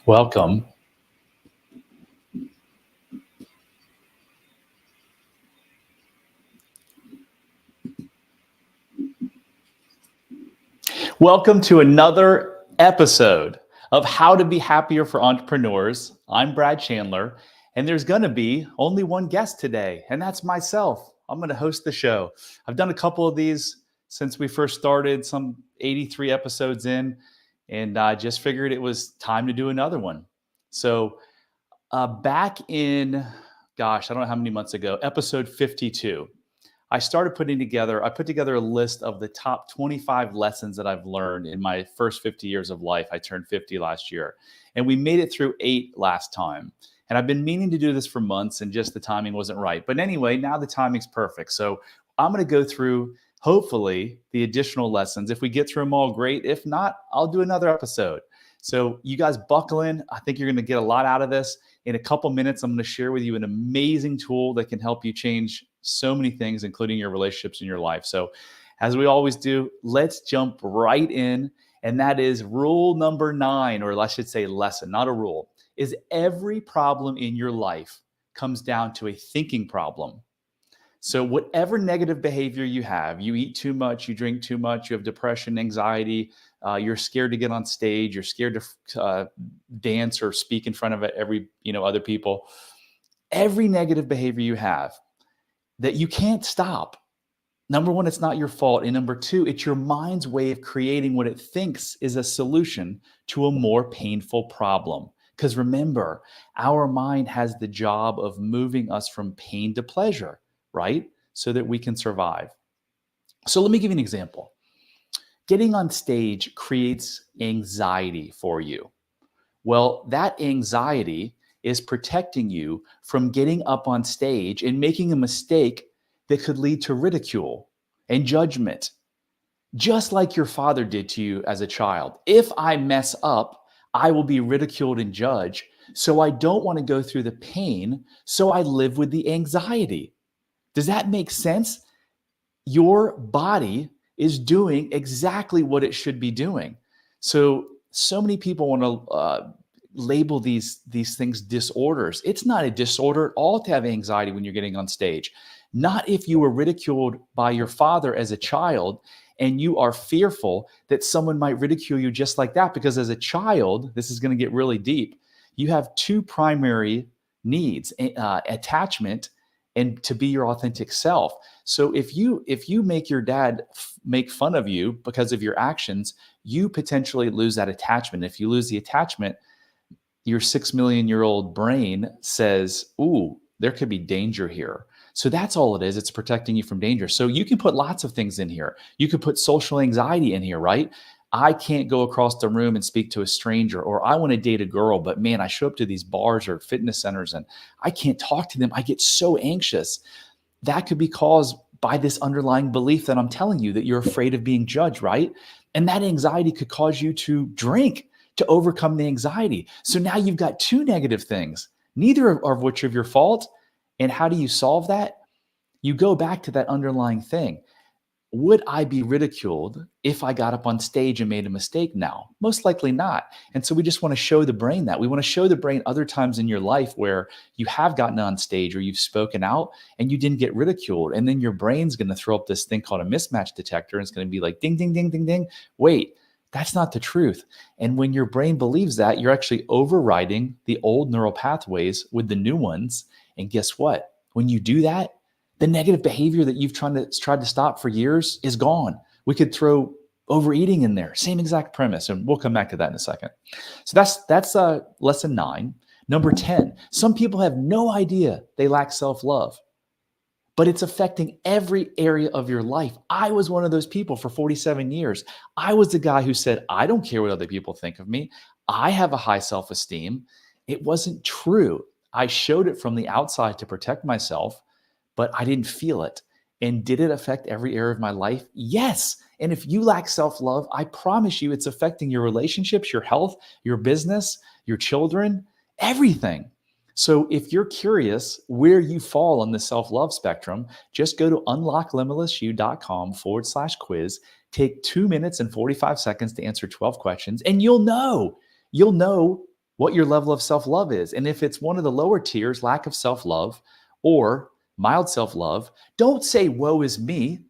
Welcome. Welcome to another episode of How to Be Happier for Entrepreneurs. I'm Brad Chandler, and there's going to be only one guest today, and that's myself. I'm going to host the show. I've done a couple of these since we first started, some 83 episodes in, and I just figured it was time to do another one. So, back in, I don't know how many months ago, episode 52. I put together a list of the top 25 lessons that I've learned in my first 50 years of life. I turned 50 last year, and we made it through 8 last time. And I've been meaning to do this for months, and just the timing wasn't right. But anyway, now the timing's perfect. So I'm going to go through, hopefully, the additional lessons. If we get through them all, great. If not, I'll do another episode. So you guys buckle in. I think you're going to get a lot out of this. In a couple minutes, I'm going to share with you an amazing tool that can help you change so many things, including your relationships in your life. So as we always do, let's jump right in. And that is rule number 9, or I should say lesson, not a rule, is every problem in your life comes down to a thinking problem. So whatever negative behavior you have, you eat too much, you drink too much, you have depression, anxiety, you're scared to get on stage, you're scared to dance or speak in front of other people. Every negative behavior you have that you can't stop. Number one, it's not your fault. And number two, it's your mind's way of creating what it thinks is a solution to a more painful problem. Because remember, our mind has the job of moving us from pain to pleasure, right? So that we can survive. So let me give you an example. Getting on stage creates anxiety for you. Well, that anxiety is protecting you from getting up on stage and making a mistake that could lead to ridicule and judgment, just like your father did to you as a child. If I mess up, I will be ridiculed and judged. So I don't want to go through the pain. So I live with the anxiety. Does that make sense? Your body is doing exactly what it should be doing. So many people want to label these things disorders. It's not a disorder at all to have anxiety when you're getting on stage. Not if you were ridiculed by your father as a child and you are fearful that someone might ridicule you just like that. Because as a child, this is going to get really deep. You have 2 primary needs, attachment and to be your authentic self. So if you make your dad make fun of you because of your actions, you potentially lose that attachment. If you lose the attachment, your 6 million year old brain says, ooh, there could be danger here. So that's all it is. It's protecting you from danger. So you can put lots of things in here. You could put social anxiety in here, right? I can't go across the room and speak to a stranger, or I want to date a girl, but man, I show up to these bars or fitness centers and I can't talk to them. I get so anxious. That could be caused by this underlying belief that I'm telling you, that you're afraid of being judged, right? And that anxiety could cause you to drink to overcome the anxiety. So now you've got 2 negative things, neither of which are your fault. And how do you solve that? You go back to that underlying thing. Would I be ridiculed if I got up on stage and made a mistake now? Most likely not. And so we just want to show the brain that. We want to show the brain other times in your life where you have gotten on stage or you've spoken out and you didn't get ridiculed. And then your brain's going to throw up this thing called a mismatch detector. And it's going to be like, ding, ding, ding, ding, ding. Wait, that's not the truth. And when your brain believes that, you're actually overriding the old neural pathways with the new ones. And guess what? When you do that, the negative behavior that you've tried to stop for years is gone. We could throw overeating in there. Same exact premise. And we'll come back to that in a second. So that's lesson 9. Number 10, some people have no idea they lack self-love, but it's affecting every area of your life. I was one of those people for 47 years. I was the guy who said, I don't care what other people think of me. I have a high self-esteem. It wasn't true. I showed it from the outside to protect myself, but I didn't feel it. And did it affect every area of my life? Yes. And if you lack self-love, I promise you it's affecting your relationships, your health, your business, your children, everything. So if you're curious where you fall on the self-love spectrum, just go to unlocklimitlessyou.com/quiz. Take 2 minutes and 45 seconds to answer 12 questions, and you'll know what your level of self-love is. And if it's one of the lower tiers, lack of self-love or mild self-love, don't say, woe is me.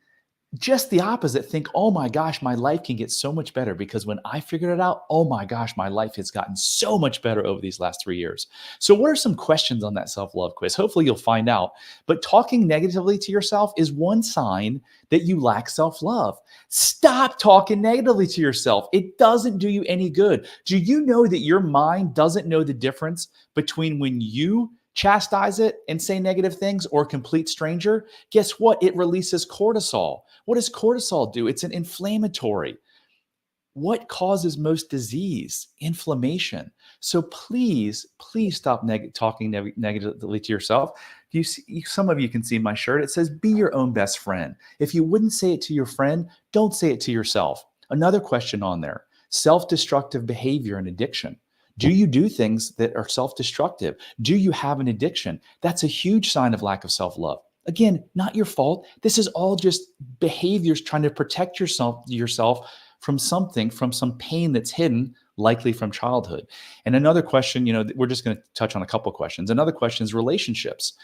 Just the opposite. Think, oh my gosh, my life can get so much better because when I figured it out, oh my gosh, my life has gotten so much better over these last 3 years. So what are some questions on that self-love quiz? Hopefully you'll find out. But talking negatively to yourself is one sign that you lack self-love. Stop talking negatively to yourself. It doesn't do you any good. Do you know that your mind doesn't know the difference between when you chastise it and say negative things or a complete stranger? Guess what? It releases cortisol. What does cortisol do? It's an inflammatory. What causes most disease? Inflammation. So please, please stop talking negatively to yourself. You see, some of you can see my shirt. It says, be your own best friend. If you wouldn't say it to your friend, don't say it to yourself. Another question on there, self-destructive behavior and addiction. Do you do things that are self-destructive? Do you have an addiction? That's a huge sign of lack of self-love. Again, not your fault. This is all just behaviors trying to protect yourself from something, from some pain that's hidden, likely from childhood. And another question, we're just going to touch on a couple of questions. Another question is relationships.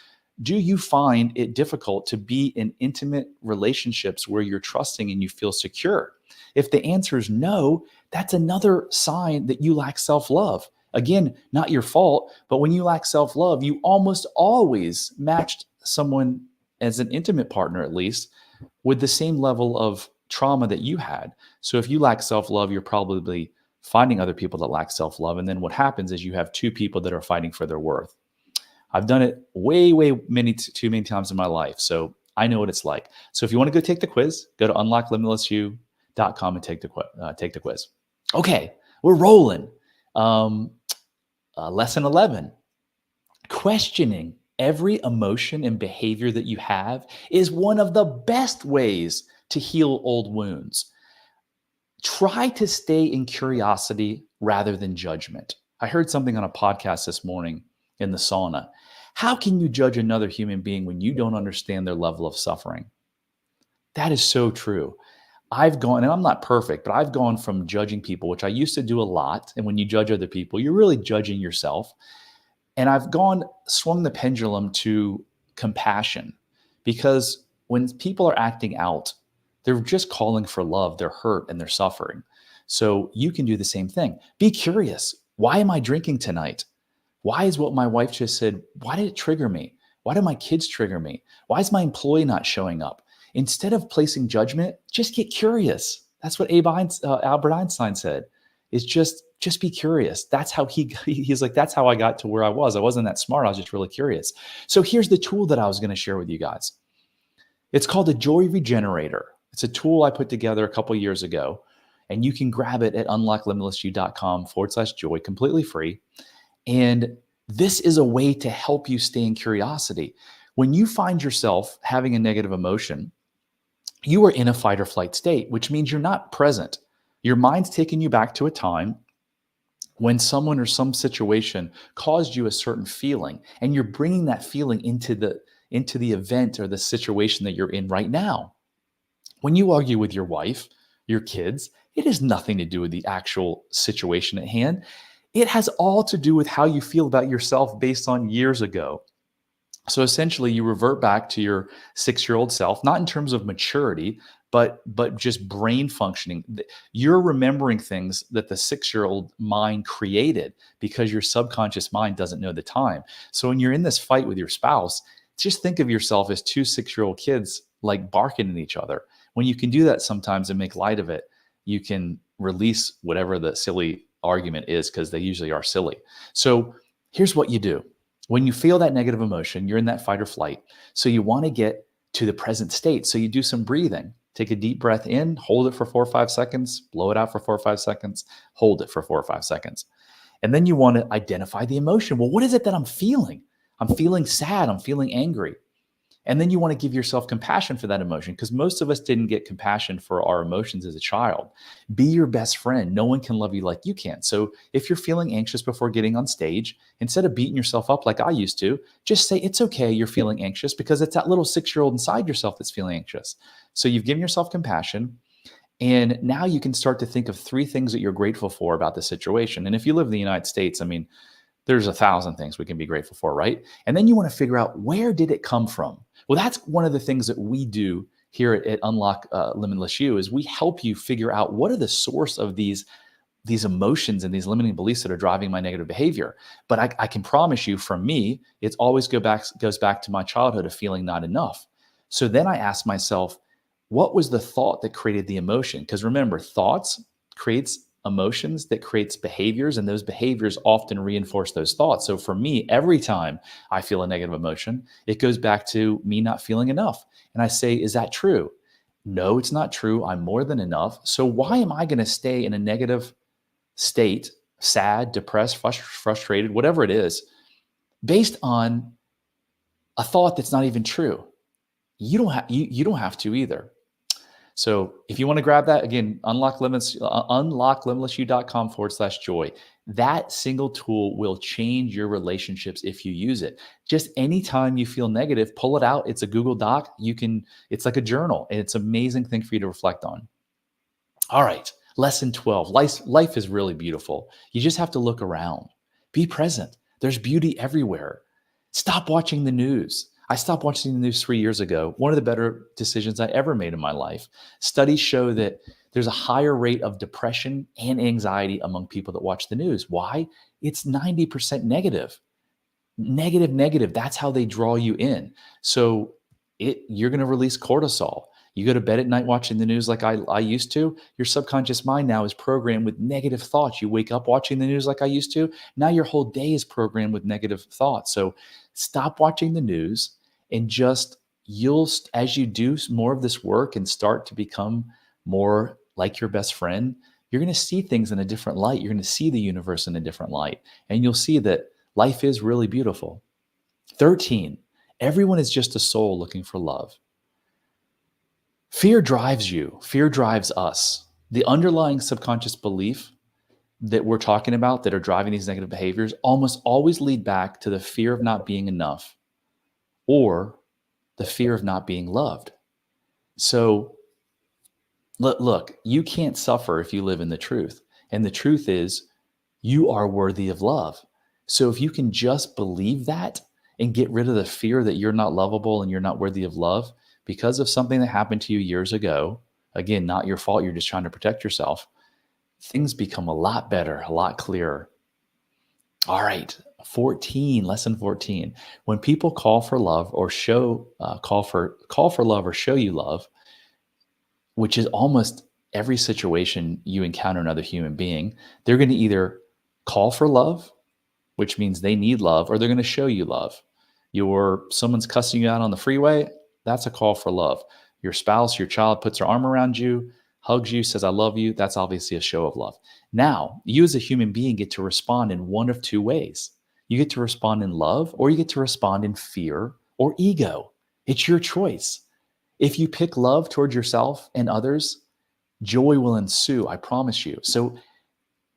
Do you find it difficult to be in intimate relationships where you're trusting and you feel secure? If the answer is no, that's another sign that you lack self-love. Again, not your fault, but when you lack self-love, you almost always matched someone as an intimate partner, at least, with the same level of trauma that you had. So if you lack self-love, you're probably finding other people that lack self-love. And then what happens is you have two people that are fighting for their worth. I've done it way too many times in my life. So I know what it's like. So if you want to go take the quiz, go to unlocklimitlessyou.com and take the quiz. Okay, we're rolling. Lesson 11, questioning every emotion and behavior that you have is one of the best ways to heal old wounds. Try to stay in curiosity rather than judgment. I heard something on a podcast this morning in the sauna. How can you judge another human being when you don't understand their level of suffering? That is so true. I've gone, and I'm not perfect, but I've gone from judging people, which I used to do a lot. And when you judge other people, you're really judging yourself. And I've swung the pendulum to compassion, because when people are acting out, they're just calling for love. They're hurt and they're suffering. So you can do the same thing. Be curious. Why am I drinking tonight? Why is what my wife just said, why did it trigger me? Why do my kids trigger me? Why is my employee not showing up? Instead of placing judgment, just get curious. That's what Albert Einstein said, is just be curious. That's how he's like, that's how I got to where I was. I wasn't that smart. I was just really curious. So here's the tool that I was going to share with you guys. It's called a Joy Regenerator. It's a tool I put together a couple years ago, and you can grab it at unlocklimitlessyou.com/joy, completely free. And this is a way to help you stay in curiosity. When you find yourself having a negative emotion, you are in a fight or flight state, which means you're not present. Your mind's taking you back to a time when someone or some situation caused you a certain feeling, and you're bringing that feeling into the event or the situation that you're in right now. When you argue with your wife, your kids, it has nothing to do with the actual situation at hand. It has all to do with how you feel about yourself based on years ago. So essentially, you revert back to your 6-year-old self, not in terms of maturity, but just brain functioning. You're remembering things that the 6-year-old mind created because your subconscious mind doesn't know the time. So when you're in this fight with your spouse, just think of yourself as two 6-year-old kids like barking at each other. When you can do that sometimes and make light of it, you can release whatever the silly argument is, because they usually are silly. So here's what you do. When you feel that negative emotion, you're in that fight or flight. So you want to get to the present state. So you do some breathing. Take a deep breath in, hold it for 4 or 5 seconds, blow it out for 4 or 5 seconds, hold it for 4 or 5 seconds. And then you want to identify the emotion. Well, what is it that I'm feeling? I'm feeling sad. I'm feeling angry. And then you want to give yourself compassion for that emotion, because most of us didn't get compassion for our emotions as a child. Be your best friend. No one can love you like you can. So if you're feeling anxious before getting on stage, instead of beating yourself up like I used to, just say, it's okay, you're feeling anxious, because it's that little 6-year-old inside yourself that's feeling anxious. So you've given yourself compassion. And now you can start to think of 3 things that you're grateful for about the situation. And if you live in the United States, I mean, there's 1,000 things we can be grateful for, right? And then you want to figure out, where did it come from? Well, that's one of the things that we do here at Unlock Limitless You, is we help you figure out what are the source of these emotions and these limiting beliefs that are driving my negative behavior. But I can promise you, from me, it always goes back to my childhood of feeling not enough. So then I ask myself, what was the thought that created the emotion? Because remember, thoughts creates emotions, that creates behaviors, and those behaviors often reinforce those thoughts. So for me, every time I feel a negative emotion, it goes back to me not feeling enough. And I say, is that true? No, it's not true. I'm more than enough. So why am I going to stay in a negative state, sad, depressed, frustrated, whatever it is, based on a thought that's not even true? You don't have to either. So if you want to grab that, again, unlocklimitlessyou.com/joy. That single tool will change your relationships if you use it. Just anytime you feel negative, pull it out. It's a Google Doc. It's like a journal, and it's an amazing thing for you to reflect on. All right, lesson 12. Life is really beautiful. You just have to look around. Be present. There's beauty everywhere. Stop watching the news. I stopped watching the news 3 years ago. One of the better decisions I ever made in my life. Studies show that there's a higher rate of depression and anxiety among people that watch the news. Why? It's 90% negative. Negative. That's how they draw you in. So you're going to release cortisol. You go to bed at night watching the news like I used to, your subconscious mind now is programmed with negative thoughts. You wake up watching the news like I used to. Now your whole day is programmed with negative thoughts. So stop watching the news, and just as you do more of this work and start to become more like your best friend, you're going to see things in a different light. You're going to see the universe in a different light, and you'll see that life is really beautiful. 13, everyone is just a soul looking for love. Fear drives you. Fear drives us. The underlying subconscious belief that we're talking about that are driving these negative behaviors almost always lead back to the fear of not being enough, or the fear of not being loved. So look, you can't suffer if you live in the truth. And the truth is, you are worthy of love. So if you can just believe that and get rid of the fear that you're not lovable and you're not worthy of love because of something that happened to you years ago, again, not your fault, you're just trying to protect yourself, things become a lot better, a lot clearer. All right, lesson 14. When people call for love or call for love or show you love, which is almost every situation you encounter another human being, they're going to either call for love, which means they need love, or they're going to show you love. Someone's cussing you out on the freeway, that's a call for love. Your spouse, your child puts their arm around you, hugs you, says, I love you. That's obviously a show of love. Now, you as a human being get to respond in one of two ways. You get to respond in love, or you get to respond in fear or ego. It's your choice. If you pick love towards yourself and others, joy will ensue, I promise you. So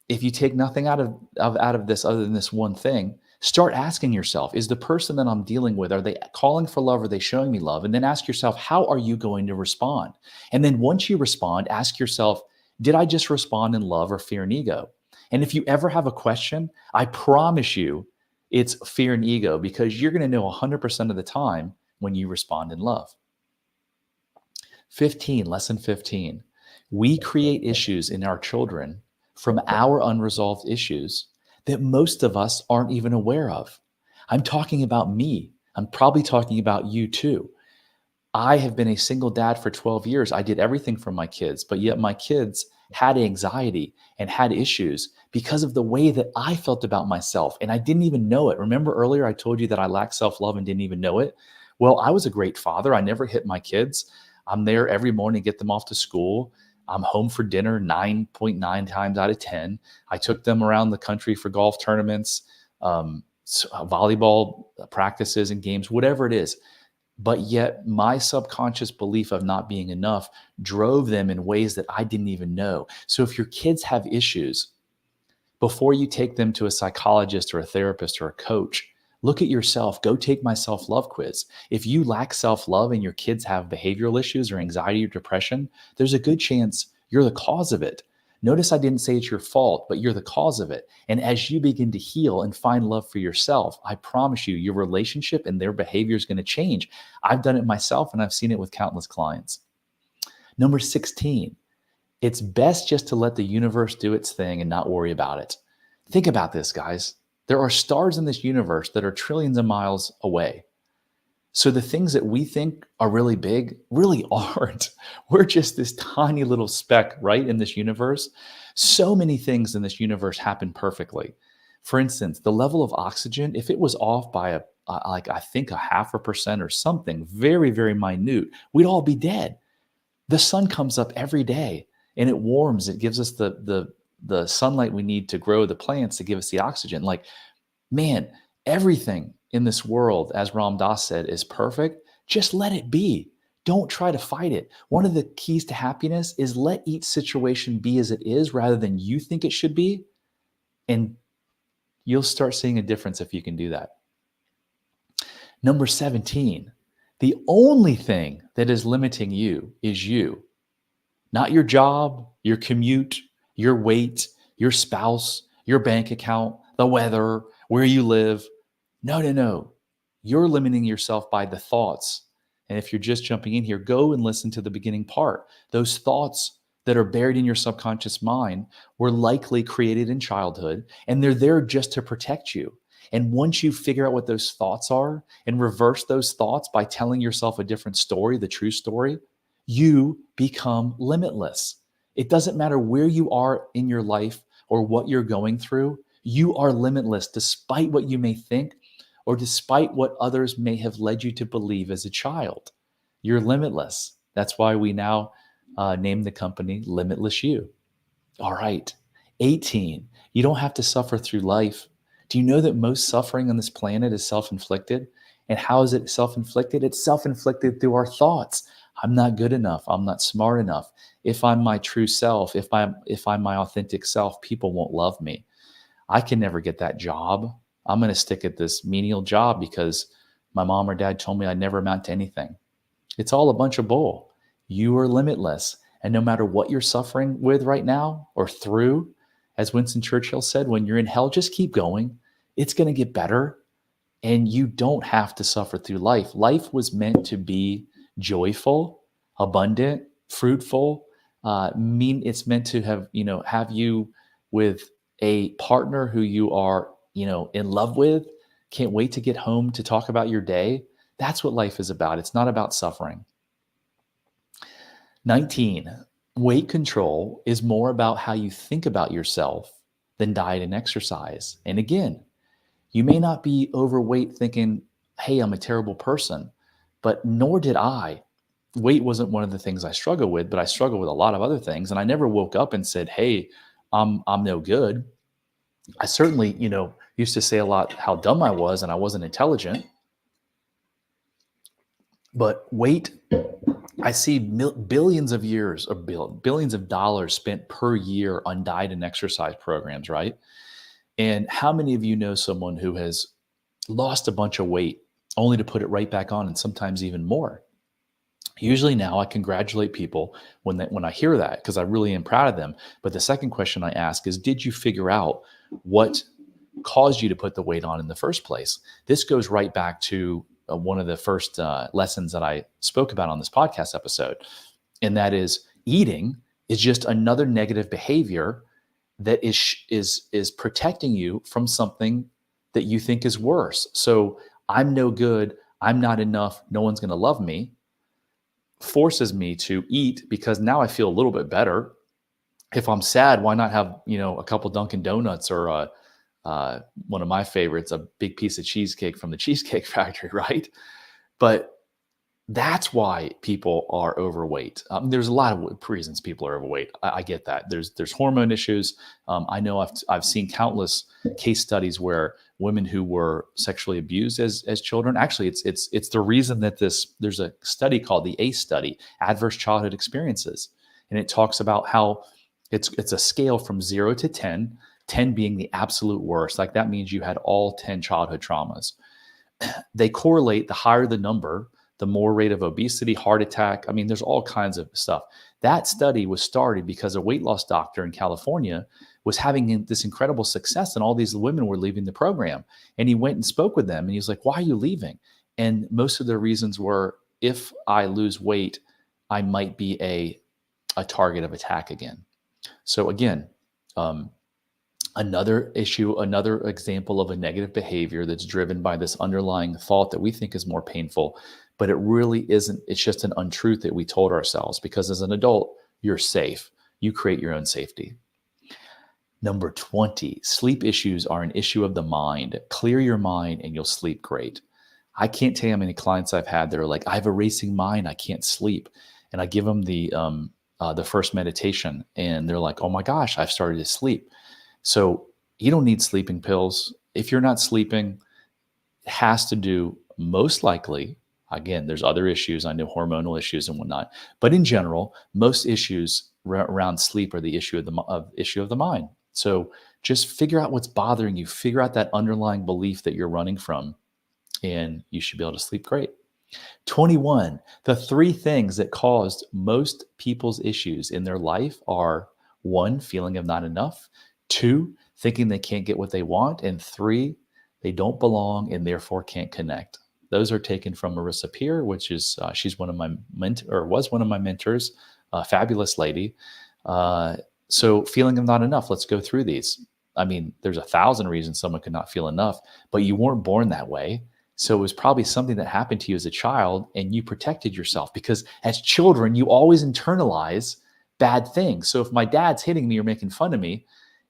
if you take nothing out of this other than this one thing, start asking yourself, is the person that I'm dealing with, are they calling for love? Are they showing me love? And then ask yourself, how are you going to respond? And then once you respond, ask yourself, did I just respond in love or fear and ego? And if you ever have a question, I promise you it's fear and ego, because you're going to know 100% of the time when you respond in love. Lesson 15. We create issues in our children from our unresolved issues that most of us aren't even aware of. I'm talking about me. I'm probably talking about you too. I have been a single dad for 12 years. I did everything for my kids, but yet my kids had anxiety and had issues because of the way that I felt about myself. And I didn't even know it. Remember earlier, I told you that I lacked self-love and didn't even know it. Well, I was a great father. I never hit my kids. I'm there every morning to get them off to school. I'm home for dinner 9.9 times out of 10. I took them around the country for golf tournaments, volleyball practices and games, whatever it is. But yet my subconscious belief of not being enough drove them in ways that I didn't even know. So if your kids have issues, before you take them to a psychologist or a therapist or a coach, look at yourself. Go take my self-love quiz. If you lack self-love and your kids have behavioral issues or anxiety or depression, there's a good chance You're the cause of it. Notice I didn't say it's your fault, but you're the cause of it. And as you begin to heal and find love for yourself, I promise you, your relationship and their behavior is going to change. I've done it myself, and I've seen it with countless clients. Number 16, it's best just to let the universe do its thing and not worry about it. Think about this, guys. There are stars in this universe that are trillions of miles away. So the things that we think are really big really aren't. We're just this tiny little speck, right, in this universe. So many things in this universe happen perfectly. For instance, the level of oxygen, if it was off by I think 0.5% or something very, very minute, we'd all be dead. The sun comes up every day and it warms. It gives us the sunlight we need to grow the plants to give us the oxygen. Like, man, everything in this world, as Ram Dass said, is perfect. Just let it be. Don't try to fight it. One of the keys to happiness is let each situation be as it is rather than you think it should be. And you'll start seeing a difference if you can do that. Number 17, the only thing that is limiting you is you. Not your job, your commute, your weight, your spouse, your bank account, the weather, where you live. No. You're limiting yourself by the thoughts. And if you're just jumping in here, go and listen to the beginning part. Those thoughts that are buried in your subconscious mind were likely created in childhood, and they're there just to protect you. And once you figure out what those thoughts are and reverse those thoughts by telling yourself a different story, the true story, you become limitless. It doesn't matter where you are in your life or what you're going through. You are limitless despite what you may think or despite what others may have led you to believe as a child. You're limitless. That's why we now name the company Limitless You. All right. 18, you don't have to suffer through life. Do you know that most suffering on this planet is self-inflicted? And how is it self-inflicted? It's self-inflicted through our thoughts. I'm not good enough. I'm not smart enough. If I'm my true self, if I'm my authentic self, people won't love me. I can never get that job. I'm going to stick at this menial job because my mom or dad told me I'd never amount to anything. It's all a bunch of bull. You are limitless. And no matter what you're suffering with right now or through, as Winston Churchill said, when you're in hell, just keep going. It's going to get better. And you don't have to suffer through life. Life was meant to be joyful, abundant, fruitful. It's meant to have you with a partner who you are, in love with, can't wait to get home to talk about your day. That's what life is about. It's not about suffering. 19, weight control is more about how you think about yourself than diet and exercise. And again, you may not be overweight thinking, hey, I'm a terrible person, but nor did I. Weight wasn't one of the things I struggle with, but I struggle with a lot of other things. And I never woke up and said, hey, I'm no good. I certainly, used to say a lot how dumb I was and I wasn't intelligent. But weight, I see billions of years or billions of dollars spent per year on diet and exercise programs, right? And how many of you know someone who has lost a bunch of weight only to put it right back on and sometimes even more? Usually now I congratulate people when I hear that because I really am proud of them. But the second question I ask is, did you figure out what caused you to put the weight on in the first place? This goes right back to one of the first lessons that I spoke about on this podcast episode. And that is eating is just another negative behavior that is protecting you from something that you think is worse. So I'm no good. I'm not enough. No one's going to love me. Forces me to eat because now I feel a little bit better. If I'm sad, why not have, a couple Dunkin' Donuts or one of my favorites, a big piece of cheesecake from the Cheesecake Factory, right? But that's why people are overweight. There's a lot of reasons people are overweight. I get that. There's hormone issues. I know I've seen countless case studies where women who were sexually abused as children. Actually, it's the reason that there's a study called the ACE study, Adverse Childhood Experiences, and it talks about how it's a scale from 0 to 10, 10 being the absolute worst. Like that means you had all 10 childhood traumas. They correlate, the higher the number, the more rate of obesity, heart attack. I mean, there's all kinds of stuff. That study was started because a weight loss doctor in California was having this incredible success, and all these women were leaving the program. And he went and spoke with them, and he was like, "Why are you leaving?" And most of their reasons were, if I lose weight, I might be a target of attack again. So again, another issue, another example of a negative behavior that's driven by this underlying thought that we think is more painful, but it really isn't. It's just an untruth that we told ourselves, because as an adult, you're safe. You create your own safety. Number 20, sleep issues are an issue of the mind. Clear your mind and you'll sleep great. I can't tell you how many clients I've had that are like, I have a racing mind, I can't sleep. And I give them the first meditation, and they're like, oh my gosh, I've started to sleep. So you don't need sleeping pills. If you're not sleeping, it has to do most likely, again, there's other issues, I know hormonal issues and whatnot, but in general, most issues around sleep are the issue of the mind. So just figure out what's bothering you, figure out that underlying belief that you're running from, and you should be able to sleep great. 21, the 3 things that caused most people's issues in their life are: 1, feeling of not enough; 2, thinking they can't get what they want; and 3, they don't belong and therefore can't connect. Those are taken from Marissa Peer, which is she's one of my was one of my mentors, a fabulous lady. So feeling of not enough, let's go through these. I mean, there's 1,000 reasons someone could not feel enough, but you weren't born that way. So it was probably something that happened to you as a child, and you protected yourself, because as children, you always internalize bad things. So if my dad's hitting me or making fun of me,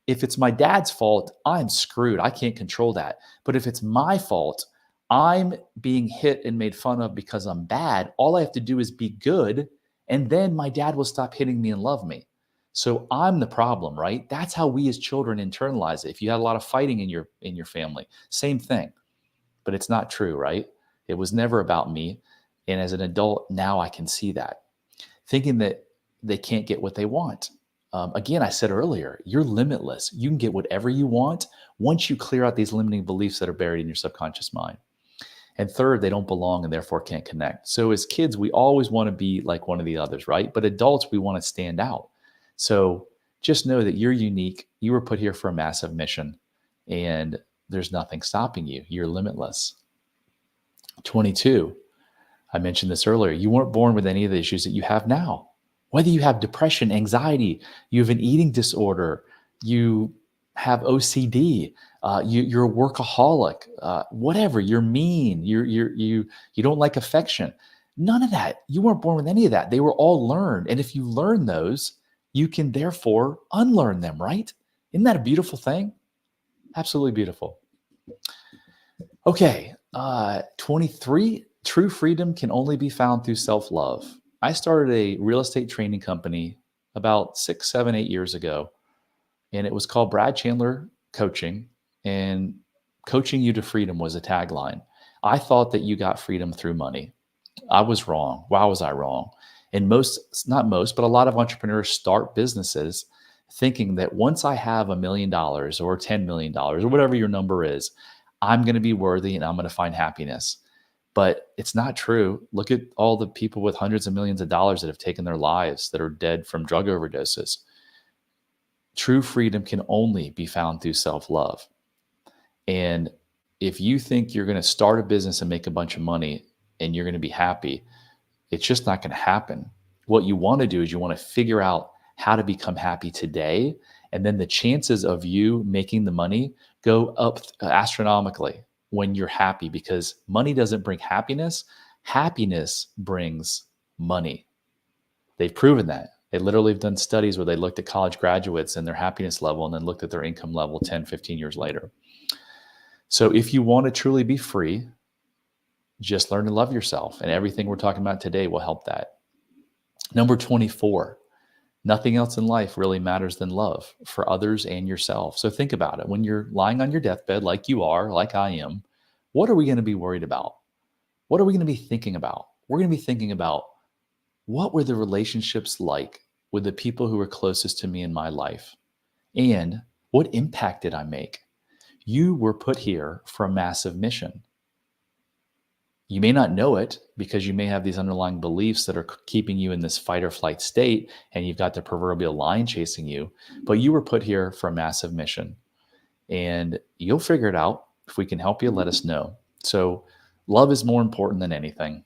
if it's my dad's fault, I'm screwed. I can't control that. But if it's my fault, I'm being hit and made fun of because I'm bad. All I have to do is be good, and then my dad will stop hitting me and love me. So I'm the problem, right? That's how we as children internalize it. If you had a lot of fighting in your family, same thing. But it's not true, right? It was never about me. And as an adult, now I can see that. Thinking that they can't get what they want. Again, I said earlier, you're limitless. You can get whatever you want once you clear out these limiting beliefs that are buried in your subconscious mind. And third, they don't belong and therefore can't connect. So as kids, we always want to be like one of the others, right? But adults, we want to stand out. So just know that you're unique. You were put here for a massive mission, and there's nothing stopping you. You're limitless. 22, I mentioned this earlier. You weren't born with any of the issues that you have now. Whether you have depression, anxiety, you have an eating disorder, you have OCD, you're a workaholic, whatever, you're mean, you don't like affection. None of that. You weren't born with any of that. They were all learned. And if you learn those, you can therefore unlearn them, right? Isn't that a beautiful thing? Absolutely beautiful. Okay, 23, true freedom can only be found through self-love. I started a real estate training company about 6, 7, 8 years ago, and it was called Brad Chandler Coaching, and coaching you to freedom was a tagline. I thought that you got freedom through money. I was wrong. Wow, was I wrong? And not most, but a lot of entrepreneurs start businesses thinking that once I have $1 million or $10 million or whatever your number is, I'm going to be worthy and I'm going to find happiness. But it's not true. Look at all the people with hundreds of millions of dollars that have taken their lives, that are dead from drug overdoses. True freedom can only be found through self-love. And if you think you're going to start a business and make a bunch of money and you're going to be happy, it's just not going to happen. What you want to do is you want to figure out how to become happy today. And then the chances of you making the money go up astronomically when you're happy, because money doesn't bring happiness. Happiness brings money. They've proven that. They literally have done studies where they looked at college graduates and their happiness level and then looked at their income level 10, 15 years later. So if you want to truly be free, just learn to love yourself. And everything we're talking about today will help that. Number 24, nothing else in life really matters than love for others and yourself. So think about it. When you're lying on your deathbed, like you are, like I am, what are we going to be worried about? What are we going to be thinking about? We're going to be thinking about, what were the relationships like with the people who were closest to me in my life? And what impact did I make? You were put here for a massive mission. You may not know it because you may have these underlying beliefs that are keeping you in this fight or flight state, and you've got the proverbial lion chasing you, but you were put here for a massive mission, and you'll figure it out. If we can help you, let us know. So love is more important than anything.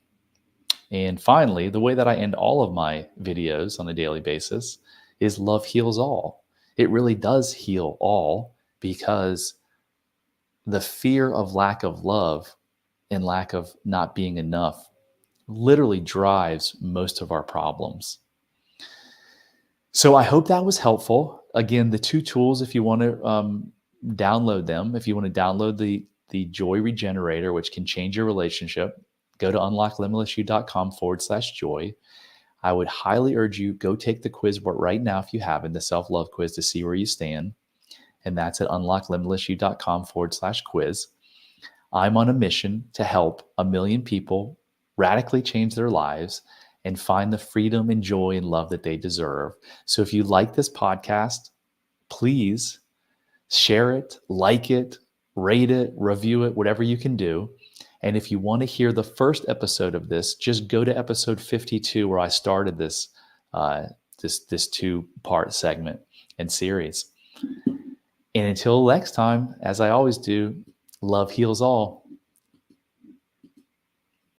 And finally, the way that I end all of my videos on a daily basis is love heals all. It really does heal all, because the fear of lack of love and lack of not being enough literally drives most of our problems. So I hope that was helpful. Again, the 2 tools, if you want to download them, if you want to download the Joy Regenerator, which can change your relationship, go to unlocklimitlessyou.com/joy. I would highly urge you, go take the quiz right now if you haven't, the self-love quiz, to see where you stand. And that's at unlocklimitlessyou.com/quiz. I'm on a mission to help 1 million people radically change their lives and find the freedom and joy and love that they deserve. So if you like this podcast, please share it, like it, rate it, review it, whatever you can do. And if you want to hear the first episode of this, just go to episode 52, where I started this 2-part segment and series. And until next time, as I always do, love heals all.